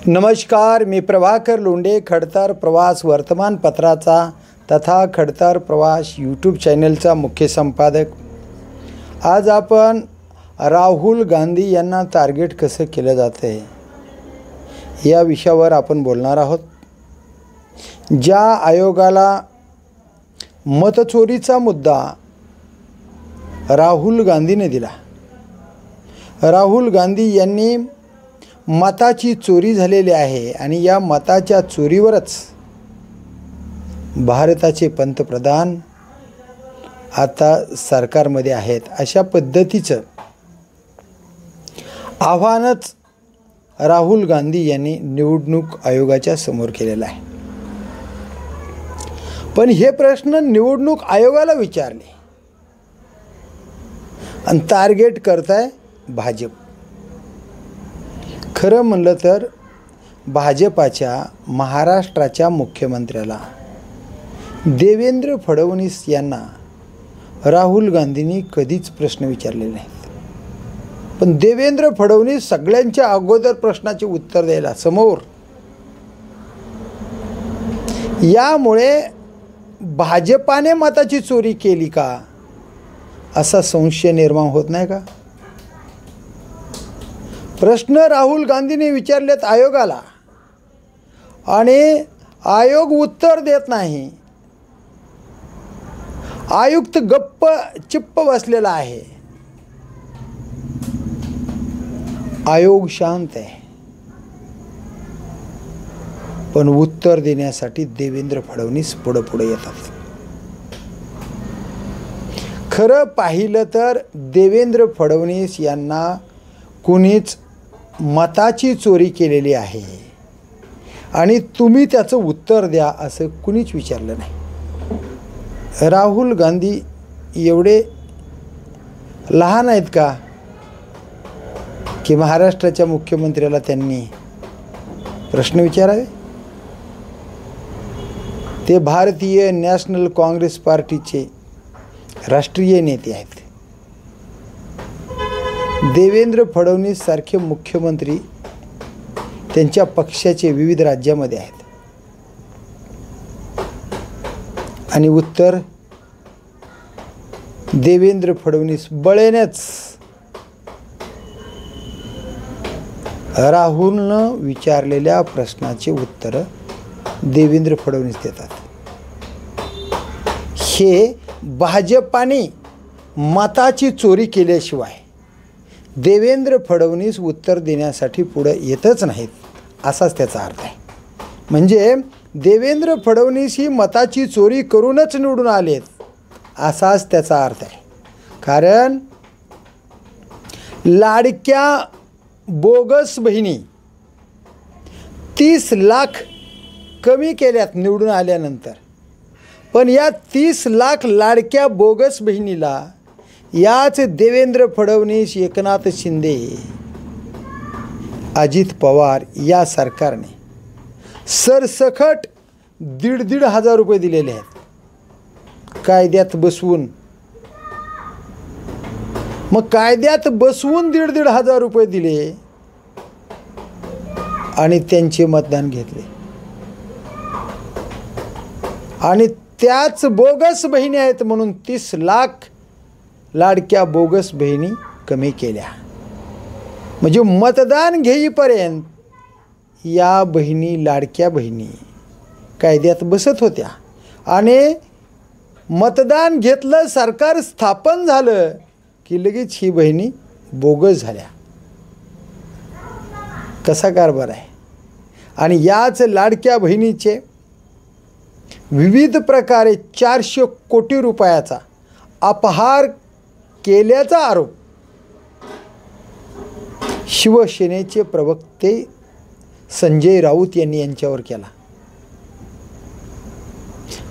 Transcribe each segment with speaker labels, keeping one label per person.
Speaker 1: नमस्कार, मी प्रभाकर लोंढे, खडतर प्रवास वर्तमानपत्राचा तथा खडतर प्रवास यूट्यूब चॅनलचा मुख्य संपादक। आज आपण राहुल गांधी यांना टार्गेट कसं केलं जातं आहे या विषयावर आपण बोलणार आहोत। ज्या आयोगाला मतचोरीचा मुद्दा राहुल गांधीने दिला, राहुल गांधी यांनी मताची चोरी झालेली आहे आणि या मताच्या चोरीवरच भारताचे पंतप्रधान आता सरकारमध्ये आहेत, अशा पद्धतीचं आव्हानच राहुल गांधी यांनी निवडणूक आयोगाच्या समोर केलेलं आहे। पण हे प्रश्न निवडणूक आयोगाला विचारले आणि टार्गेट करताय भाजप। खरं म्हणलं तर भाजपाच्या महाराष्ट्राच्या मुख्यमंत्र्याला देवेंद्र फडणवीस यांना राहुल गांधींनी कधीच प्रश्न विचारलेले नाहीत। पण देवेंद्र फडणवीस सगळ्यांच्या अगोदर प्रश्नाचे उत्तर द्यायला समोर। यामुळे भाजपाने मताची चोरी केली का असा संशय निर्माण होत नाही का? प्रश्न राहुल गांधींनी विचारलेत आयोगाला आणि आयोग उत्तर देत नाही। आयुक्त गप्प चिप्प बसलेला आहे, आयोग शांत आहे। पण उत्तर देण्यासाठी देवेंद्र फडणवीस पुढे येतात। खरं पाहिलं तर देवेंद्र फडणवीस यांना कुणीच मताची चोरी केलेली आहे आणि तुम्ही त्याचं उत्तर द्या असं कुणीच विचारलं नाही। राहुल गांधी एवढे लहान आहेत का की महाराष्ट्राच्या मुख्यमंत्र्याला त्यांनी प्रश्न विचारावे? ते भारतीय नॅशनल काँग्रेस पार्टीचे राष्ट्रीय नेते आहेत। देवेंद्र फडणवीस सारखे मुख्यमंत्री त्यांच्या पक्षाचे विविध राज्यामध्ये आहेत आणि उत्तर देवेंद्र फडणवीस बळेनेच राहुलनं विचारलेल्या प्रश्नाचे उत्तर देवेंद्र फडणवीस देतात। हे भाजपाने मताची चोरी केल्याशिवाय देवेंद्र फडणवीस उत्तर देण्यासाठी पुढे येतच नाहीत असाच त्याचा अर्थ आहे। म्हणजे देवेंद्र फडणवीस ही मताची चोरी करूनच निवडून आलेत असाच त्याचा अर्थ आहे। कारण लाडक्या बोगस बहिणी 30 लाख कमी केल्यात निवडून आल्यानंतर, पण या 30 लाख लाडक्या बोगस बहिणीला याच देवेंद्र फडणवीस, एकनाथ शिंदे, अजित पवार या सरकारने सरसकट 1,500 रुपये दिलेले आहेत कायद्यात बसवून। मग कायद्यात बसवून 1,500 रुपये दिले आणि त्यांचे मतदान घेतले आणि त्याच बोगस बहिणी आहेत म्हणून 30 लाख लाडक्या बोगस बहिणी कमी केल्या। म्हणजे मतदान घेईपर्यंत या बहिणी, लाडक्या बहिणी कायद्यात बसत होत्या आणि मतदान घेतलं, सरकार स्थापन झालं की लगेच ही बहिणी बोगस झाल्या। कसा कारभार आहे? आणि याच लाडक्या बहिणीचे विविध प्रकारे 400 कोटी रुपयाचा अपहार केल्याचा आरोप शिवसेनेचे प्रवक्ते संजय राऊत यांनी यांच्यावर केला।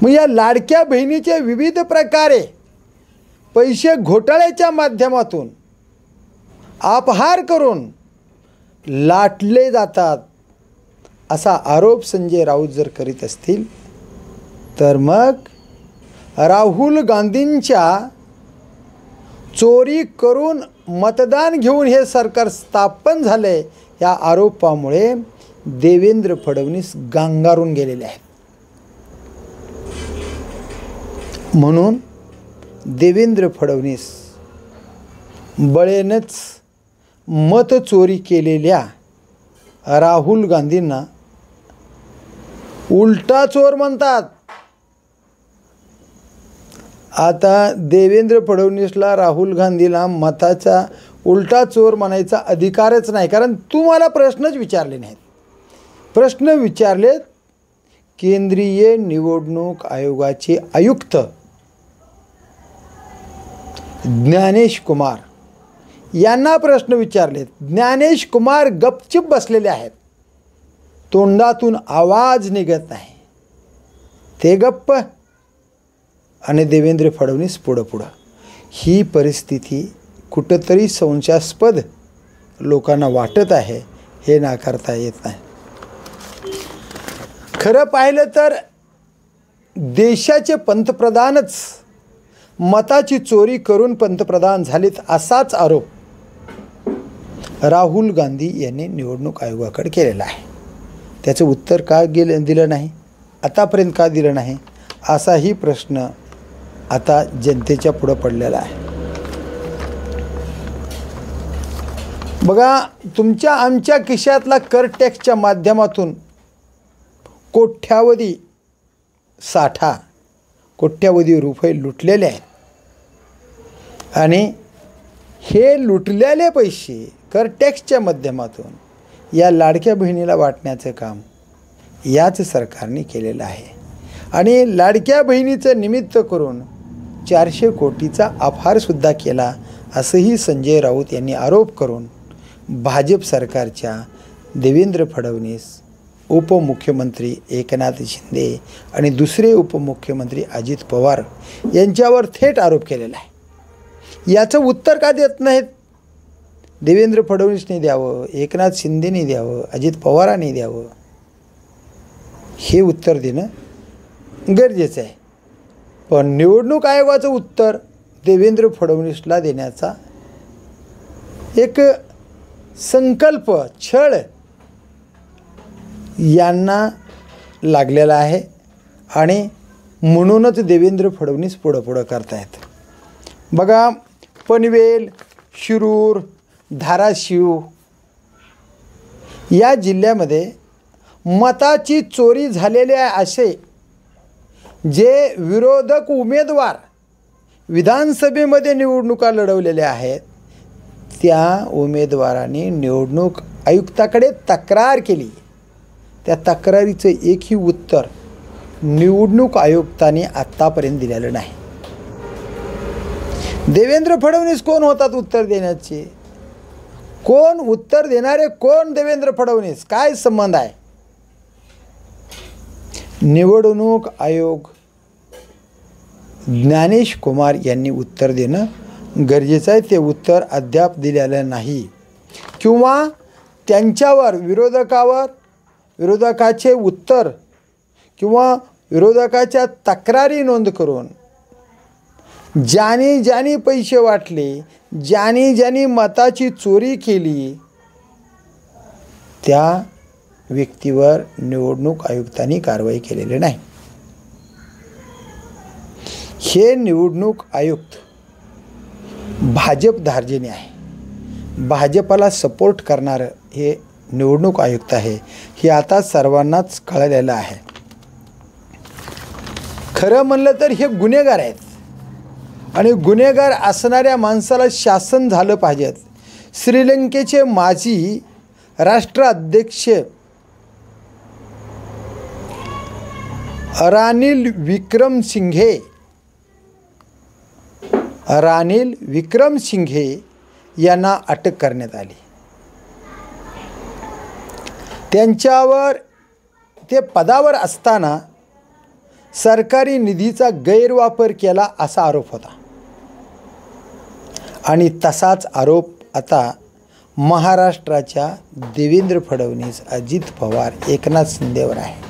Speaker 1: मग या लाडक्या बहिणीचे विविध प्रकारे पैसे घोटाळ्याच्या माध्यमातून अपहार करून लाटले जातात असा आरोप संजय राऊत जर करीत असतील तर मग राहुल गांधींच्या चोरी करून मतदान घेऊन हे सरकार स्थापन झाले या आरोपामुळे देवेंद्र फडणवीस गांगारून गेलेले आहेत. म्हणून देवेंद्र फडणवीस बळेनच मत चोरी केलेल्या राहुल गांधींना उलटा चोर म्हणतात. आता देवेंद्र फडणवीसला राहुल गांधीला मताचा उलटा चोर म्हणायचा अधिकारच नाही, कारण तुम्हाला प्रश्नच विचारले नाहीत. प्रश्न विचारलेत केंद्रीय निवडणूक आयोगाचे आयुक्त ज्ञानेश कुमार यांना प्रश्न विचारलेत. ज्ञानेश कुमार गपचिप बसलेले आहेत, तोंडातून आवाज निघत नाही, ते गप्प आणि देवेंद्र फडणवीस पुढं. ही परिस्थिती कुठंतरी संशयास्पद लोकांना वाटत आहे, हे नाकारता येत नाही. खरं पाहिलं तर देशाचे पंतप्रधानच मताची चोरी करून पंतप्रधान झालेत, असाच आरोप राहुल गांधी यांनी निवडणूक आयोगाकडे केलेला आहे. त्याचं उत्तर का दिलं नाही, आतापर्यंत का दिलं नाही, असाही प्रश्न आता जनतेच्या पुढं पडलेला आहे. बघा, तुमच्या आमच्या खिशातला कर टॅक्सच्या माध्यमातून कोट्यावधी साठा, कोट्यावधी रुपये लुटलेले आहेत आणि हे लुटलेले पैसे कर टॅक्सच्या माध्यमातून या लाडक्या बहिणीला वाटण्याचं काम याच सरकारने केलेलं आहे. आणि लाडक्या बहिणीचं निमित्त करून 400 कोटीचा अपहारसुद्धा केला, असंही संजय राऊत यांनी आरोप करून भाजप सरकारच्या देवेंद्र फडणवीस, उपमुख्यमंत्री एकनाथ शिंदे आणि दुसरे उपमुख्यमंत्री अजित पवार यांच्यावर थेट आरोप केलेला आहे. याचं उत्तर का देत नाहीत? देवेंद्र फडणवीसने द्यावं, एकनाथ शिंदेने द्यावं, अजित पवारांनी द्यावं, हे उत्तर देणं गरजेचं आहे. पण निवडणूक आयोगाचं उत्तर देवेंद्र फडणवीसला देण्याचा एक संकल्प, छळ यांना लागलेला आहे आणि म्हणूनच देवेंद्र फडणवीस पुढं करतायत. बघा, पनवेल, शिरूर, धाराशिव या जिल्ह्यामध्ये मताची चोरी झालेले आहे असे जे विरोधक उमेदवार विधानसभेमध्ये निवडणुका लढवलेल्या आहेत, त्या उमेदवारांनी निवडणूक आयुक्ताकडे तक्रार केली. त्या तक्रारीचं एकही उत्तर निवडणूक आयुक्तांनी आत्तापर्यंत दिलेलं नाही. देवेंद्र फडणवीस कोण होतात उत्तर देण्याचे? कोण उत्तर देणारे? कोण देवेंद्र फडणवीस? काय संबंध आहे? निवडणूक आयोग ज्ञानेश कुमार यांनी उत्तर देणं गरजेचं आहे. ते उत्तर अद्याप दिलेलं नाही किंवा त्यांच्यावर विरोधकाचे उत्तर किंवा विरोधकाच्या तक्रारी नोंद करून ज्याने पैसे वाटले, ज्याने मताची चोरी केली, त्या व्यक्तीवर निवडणूक आयुक्तांनी कारवाई केलेली नाही. हे निवडणूक आयुक्त भाजप धार्जिणे आहे, भाजपला सपोर्ट करणारं हे निवडणूक आयुक्त आहे, हे आता सर्वांनाच कळलेलं आहे. खरं म्हणलं तर हे गुन्हेगार आहेत आणि गुन्हेगार असणाऱ्या माणसाला शासन झालं पाहिजेत. श्रीलंकेचे माजी राष्ट्राध्यक्ष रानिल विक्रमसिंघे यांना अटक करण्यात आली. त्यांच्यावर ते पदावर असताना सरकारी निधीचा गैरवापर केला असा आरोप होता आणि तसाच आरोप आता महाराष्ट्राच्या देवेंद्र फडणवीस, अजित पवार, एकनाथ शिंदेवर आहे.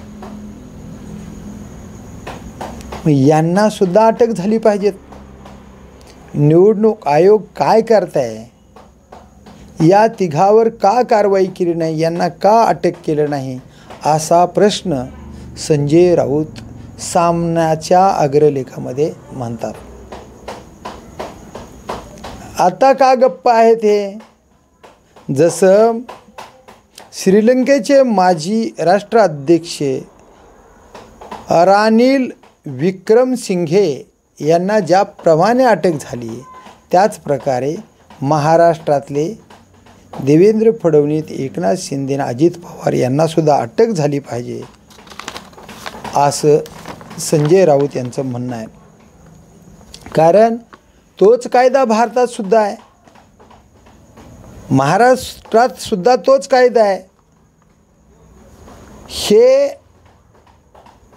Speaker 1: यांना सुद्धा अटक झाली पाहिजेत. निवडणूक आयोग काय करताय या तिघावर का कारवाई केली नाही, यांना का अटक केलं नाही, असा प्रश्न संजय राऊत सामनाच्या अग्रलेखामध्ये म्हणतात. आता का गप्प आहेत हे? जसं श्रीलंकेचे माजी राष्ट्राध्यक्ष रानिल विक्रमसिंघे यांना ज्याप्रमाणे अटक झाली, त्याच प्रकारे महाराष्ट्रातले देवेंद्र फडणवीस, एकनाथ शिंदे, अजित पवार यांनासुद्धा अटक झाली पाहिजे, असं संजय राऊत यांचं म्हणणं आहे. कारण तोच कायदा भारतात सुद्धा आहे, महाराष्ट्रात सुद्धा तोच कायदा आहे. हे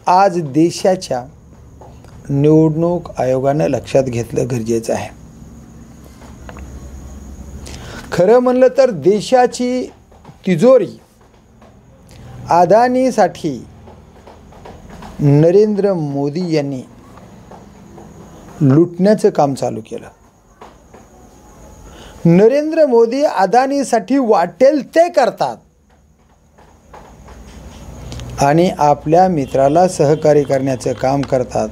Speaker 1: आज देशाच्या निवडणूक आयोगानं लक्षात घेतलं गरजेचं आहे. खरं म्हणलं तर देशाची तिजोरी अदानीसाठी नरेंद्र मोदी यांनी लुटण्याचं काम चालू केलं. नरेंद्र मोदी अदानीसाठी वाटेल ते करतात आणि आपल्या मित्राला सहकार्य करण्याचं काम करतात.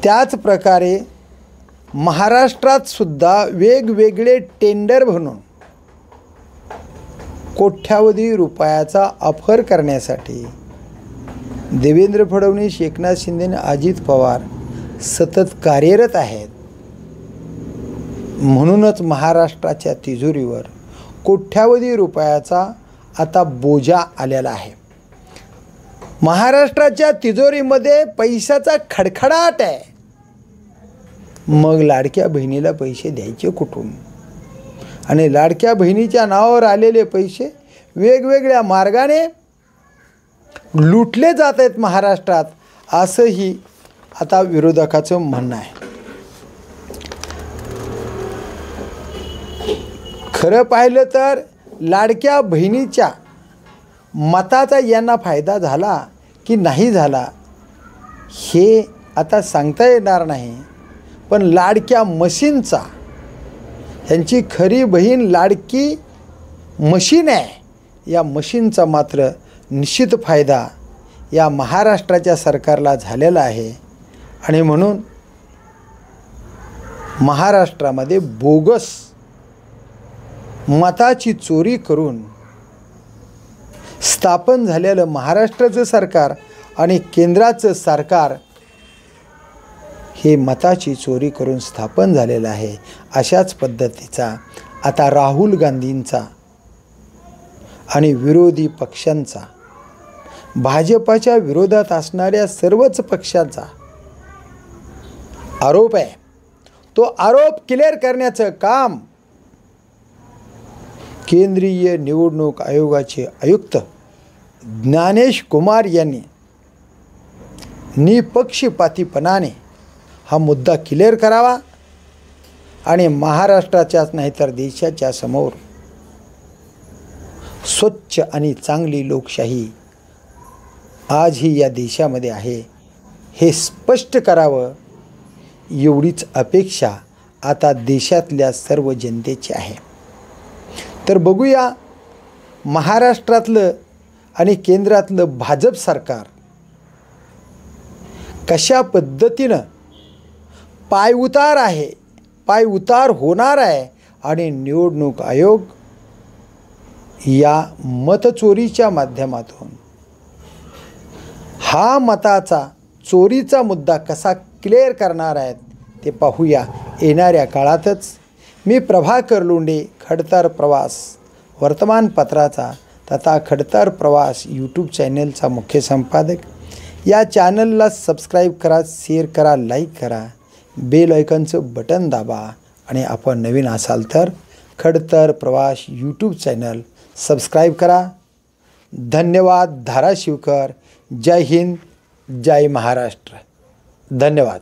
Speaker 1: त्याच प्रकारे महाराष्ट्रात सुद्धा वेगवेगळे टेंडर भरून कोट्यावधी रुपयाचा ऑफर करण्यासाठी देवेंद्र फडणवीस, एकनाथ शिंदे आणि अजित पवार सतत कार्यरत आहेत. म्हणूनच महाराष्ट्राच्या तिजोरीवर कोट्यावधी रुपयाचा आता बोजा आलेला आहे. महाराष्ट्राच्या तिजोरीमध्ये पैशाचा खडखडाट आहे. मग लाडक्या बहिणीला पैसे द्यायचे कुठून? आणि लाडक्या बहिणीच्या नावावर आलेले पैसे वेगवेगळ्या मार्गाने लुटले जात आहेत महाराष्ट्रात, असंही आता विरोधकाचं म्हणणं आहे. खरं पाहिलं तर लाडक्या बहिणीच्या मताचा यांना फायदा झाला की नाही झाला हे आता सांगता येणार नाही. पण लाडक्या मशीनचा, ह्यांची खरी बहीण लाडकी मशीन आहे, या मशीनचा मात्र निश्चित फायदा या महाराष्ट्राच्या सरकारला झालेला आहे. आणि म्हणून महाराष्ट्रामध्ये बोगस मताची चोरी करून स्थापन झालेलं महाराष्ट्राचं सरकार आणि केंद्राचं सरकार हे मताची चोरी करून स्थापन झालेलं आहे. अशाच पद्धतीचा आता राहुल गांधींचा आणि विरोधी पक्षांचा, भाजपाच्या विरोधात असणाऱ्या सर्वच पक्षांचा आरोप आहे. तो आरोप क्लिअर करण्याचं काम केंद्रीय निवडणूक आयोगाचे आयुक्त ज्ञानेश कुमार यांनी निपक्षपातीपणाने हा मुद्दा क्लिअर करावा आणि महाराष्ट्राच्याच नाही तर देशाच्या समोर स्वच्छ आणि चांगली लोकशाही आजही या देशामध्ये आहे हे स्पष्ट करावं, एवढीच अपेक्षा आता देशातल्या सर्व जनतेची आहे. तर बघूया महाराष्ट्रातलं आणि केंद्रातलं भाजप सरकार कशा पद्धतीनं पायउतार होणार आहे आणि निवडणूक आयोग या मतचोरीच्या माध्यमातून हा मताचा चोरीचा मुद्दा कसा क्लिअर करणार आहेत ते पाहूया येणाऱ्या काळातच. मी प्रभाकर लोंढे, खडतर प्रवास वर्तमानपत्राचा तथा खडतर प्रवास यूट्यूब चॅनलचा मुख्य संपादक. या चॅनलला सबस्क्राईब करा, शेअर करा, लाईक करा, बेल आयकॉनचं बटन दाबा आणि आपण नवीन असाल तर खडतर प्रवास यूट्यूब चॅनल सबस्क्राईब करा. धन्यवाद. धाराशिवकर. जय हिंद, जय महाराष्ट्र. धन्यवाद.